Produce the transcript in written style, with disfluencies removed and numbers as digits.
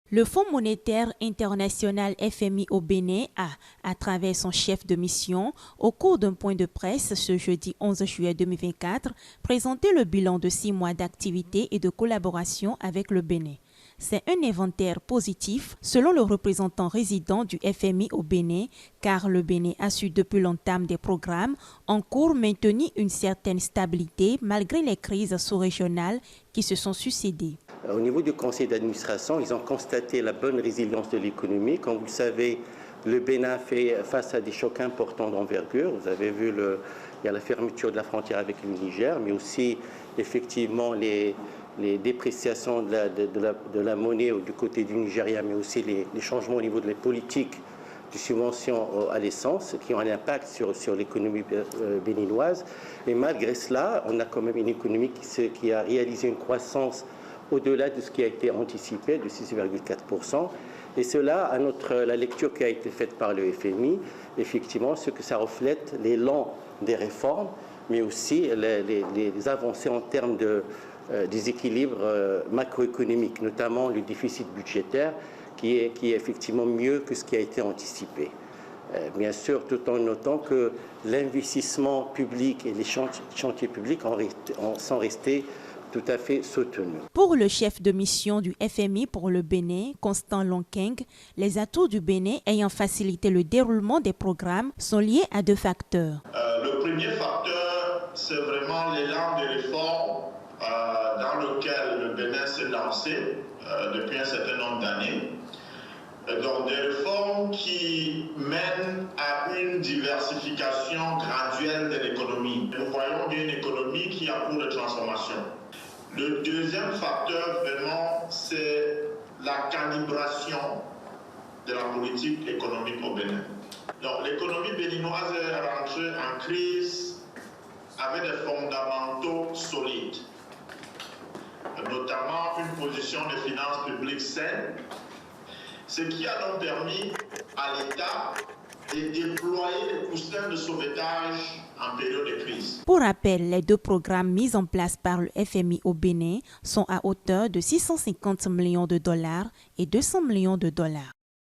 Le Fonds monétaire international FMI au Bénin a, à travers son chef de mission, au cours d'un point de presse ce jeudi 11 juillet 2024, présenté le bilan de 6 mois d'activité et de collaboration avec le Bénin. C'est un inventaire positif selon le représentant résident du FMI au Bénin, car le Bénin a su depuis l'entame des programmes en cours maintenir une certaine stabilité malgré les crises sous-régionales qui se sont succédées. Au niveau du conseil d'administration, ils ont constaté la bonne résilience de l'économie. Comme vous le savez, le Bénin fait face à des chocs importants d'envergure. Vous avez vu, il y a la fermeture de la frontière avec le Niger, mais aussi effectivement les dépréciations de la monnaie du côté du Nigeria, mais aussi les changements au niveau de la politique de subvention à l'essence qui ont un impact sur l'économie béninoise. Et malgré cela, on a quand même une économie qui a réalisé une croissance au-delà de ce qui a été anticipé, de 6,4%. Et cela, à la lecture qui a été faite par le FMI, effectivement, ce que ça reflète l'élan des réformes, mais aussi les avancées en termes des équilibres macroéconomiques, notamment le déficit budgétaire, qui est effectivement mieux que ce qui a été anticipé. Bien sûr, tout en notant que l'investissement public et les chantiers publics sont restés tout à fait soutenu. Pour le chef de mission du FMI pour le Bénin, Constant Lonkeng, les atouts du Bénin ayant facilité le déroulement des programmes sont liés à 2 facteurs. Le premier facteur, c'est vraiment l'élan de réformes dans lequel le Bénin s'est lancé depuis un certain nombre d'années. Donc des réformes qui mènent à une diversification graduelle de l'économie. Nous voyons bien une économie qui a cours de transformation. Le deuxième facteur, vraiment, c'est la calibration de la politique économique au Bénin. Donc, l'économie béninoise est rentrée en crise avec des fondamentaux solides, notamment une position de finances publiques saine, ce qui a donc permis à l'État de déployer des coussins de sauvetage en période de crise. Pour rappel, les 2 programmes mis en place par le FMI au Bénin sont à hauteur de 650 millions de dollars et 200 millions de dollars.